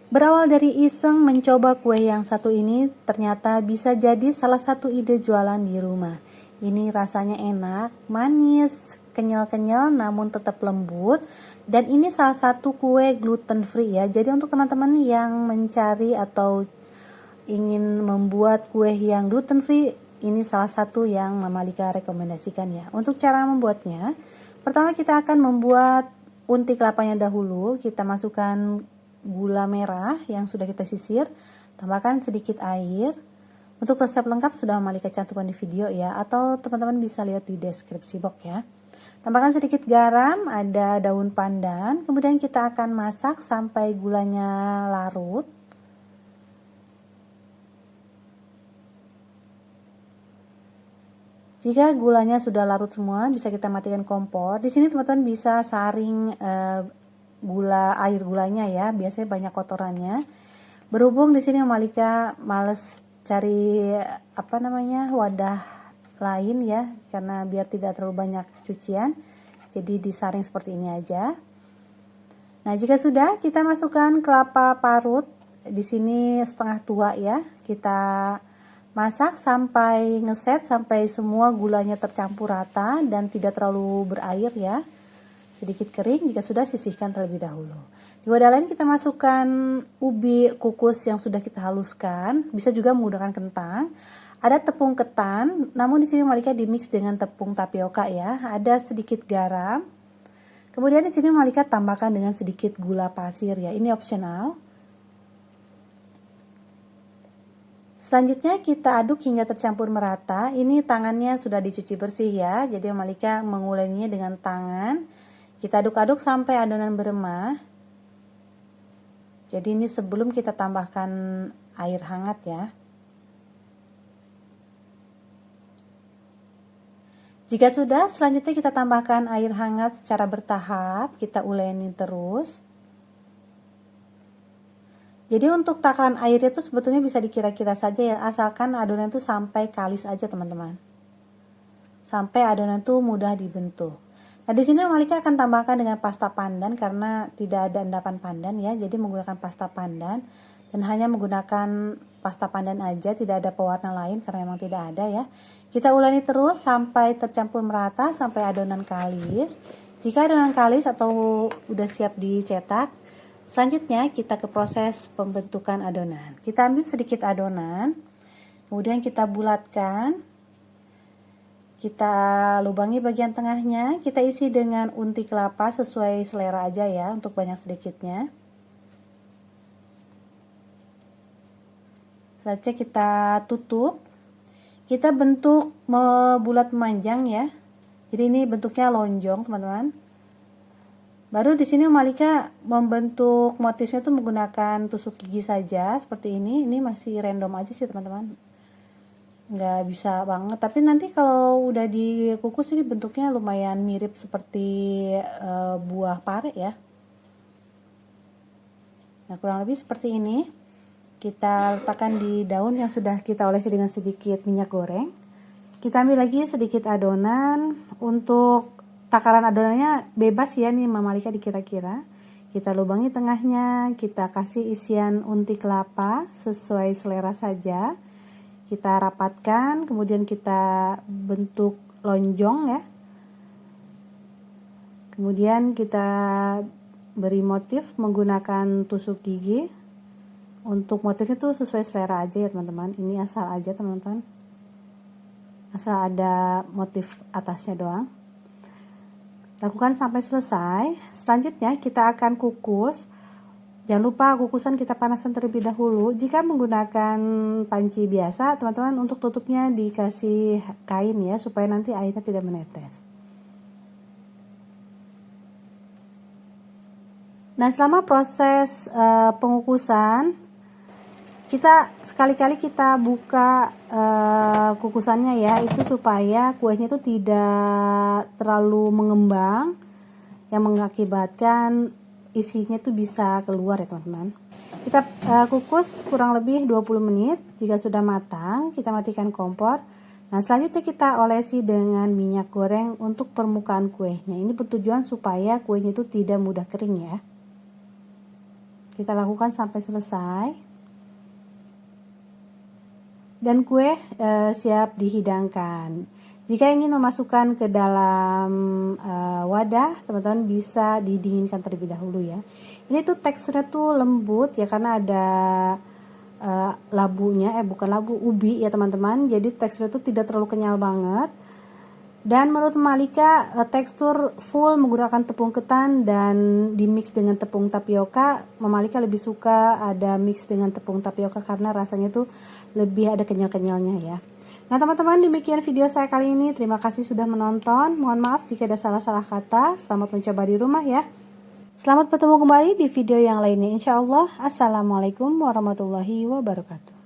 Berawal dari iseng mencoba kue yang satu ini, ternyata bisa jadi salah satu ide jualan di rumah. Ini rasanya enak, manis, kenyal-kenyal namun tetap lembut. Dan ini salah satu kue gluten free ya. Jadi untuk teman-teman yang mencari atau ingin membuat kue yang gluten free, ini salah satu yang Mama Lika rekomendasikan ya. Untuk cara membuatnya, pertama kita akan membuat unti kelapanya dahulu. Kita masukkan gula merah yang sudah kita sisir, tambahkan sedikit air. Untuk resep lengkap sudah Mama Lika cantumkan di video ya, atau teman-teman bisa lihat di deskripsi box ya. Tambahkan sedikit garam, ada daun pandan, kemudian kita akan masak sampai gulanya larut. Jika gulanya sudah larut semua, bisa kita matikan kompor. Di sini teman-teman bisa saring air gulanya ya, biasanya banyak kotorannya. Berhubung di sini Mama Lika males cari wadah lain ya, karena biar tidak terlalu banyak cucian, jadi disaring seperti ini aja. Nah, jika sudah, kita masukkan kelapa parut. Di sini setengah tua ya, kita masak sampai ngeset, sampai semua gulanya tercampur rata dan tidak terlalu berair ya. Sedikit kering, jika sudah sisihkan terlebih dahulu. Di wadah lain kita masukkan ubi kukus yang sudah kita haluskan, bisa juga menggunakan kentang. Ada tepung ketan, namun di sini Mama Lika dimix dengan tepung tapioka ya. Ada sedikit garam. Kemudian di sini Mama Lika tambahkan dengan sedikit gula pasir ya. Ini opsional. Selanjutnya kita aduk hingga tercampur merata. Ini tangannya sudah dicuci bersih ya. Jadi Mama Lika menguleninya dengan tangan. Kita aduk-aduk sampai adonan beremah. Jadi ini sebelum kita tambahkan air hangat ya. Jika sudah, selanjutnya kita tambahkan air hangat secara bertahap. Kita uleni terus. Jadi untuk takaran airnya itu sebetulnya bisa dikira-kira saja ya, asalkan adonan itu sampai kalis aja teman-teman. Sampai adonan itu mudah dibentuk. Nah, di sini Mama Lika akan tambahkan dengan pasta pandan karena tidak ada endapan pandan ya. Jadi menggunakan pasta pandan dan hanya menggunakan pasta pandan aja, tidak ada pewarna lain karena memang tidak ada ya. Kita uleni terus sampai tercampur merata, sampai adonan kalis. Jika adonan kalis atau udah siap dicetak, selanjutnya kita ke proses pembentukan adonan. Kita ambil sedikit adonan, kemudian kita bulatkan. Kita lubangi bagian tengahnya, kita isi dengan unti kelapa sesuai selera aja ya, untuk banyak sedikitnya. Selanjutnya kita tutup. Kita bentuk bulat memanjang ya. Jadi ini bentuknya lonjong, teman-teman. Baru di sini Mama Lika membentuk motifnya tuh menggunakan tusuk gigi saja seperti ini. Ini masih random aja sih, teman-teman. Nggak bisa banget, tapi nanti kalau udah dikukus ini bentuknya lumayan mirip seperti buah pare ya. Nah, kurang lebih seperti ini. Kita letakkan di daun yang sudah kita olesi dengan sedikit minyak goreng. Kita ambil lagi sedikit adonan. Untuk takaran adonannya bebas ya, nih Mama Lika dikira-kira. Kita lubangi tengahnya, kita kasih isian unti kelapa sesuai selera saja. Kita rapatkan, kemudian kita bentuk lonjong ya. Kemudian kita beri motif menggunakan tusuk gigi. Untuk motifnya tuh sesuai selera aja ya teman-teman. Ini asal aja teman-teman. Asal ada motif atasnya doang. Lakukan sampai selesai. Selanjutnya kita akan kukus. Jangan lupa kukusan kita panaskan terlebih dahulu. Jika menggunakan panci biasa, teman-teman untuk tutupnya dikasih kain ya, supaya nanti airnya tidak menetes. Nah, selama proses pengukusan, kita sekali-kali kita buka kukusannya ya, itu supaya kuenya itu tidak terlalu mengembang, yang mengakibatkan isinya tuh bisa keluar ya teman-teman. Kita kukus kurang lebih 20 menit. Jika sudah matang, kita matikan kompor. Nah, selanjutnya kita olesi dengan minyak goreng untuk permukaan kuenya. Ini bertujuan supaya kuenya itu tidak mudah kering ya. Kita lakukan sampai selesai. Dan kue siap dihidangkan. Jika ingin memasukkan ke dalam wadah, teman-teman bisa didinginkan terlebih dahulu ya. Ini tuh teksturnya tuh lembut ya, karena ada labunya, bukan labu, ubi ya teman-teman. Jadi teksturnya tuh tidak terlalu kenyal banget. Dan menurut Malika tekstur full menggunakan tepung ketan dan dimix dengan tepung tapioka, Malika lebih suka ada mix dengan tepung tapioka karena rasanya tuh lebih ada kenyal-kenyalnya ya. Nah teman-teman, demikian video saya kali ini. Terima kasih sudah menonton. Mohon maaf jika ada salah-salah kata. Selamat mencoba di rumah ya. Selamat bertemu kembali di video yang lainnya insya Allah. Assalamualaikum warahmatullahi wabarakatuh.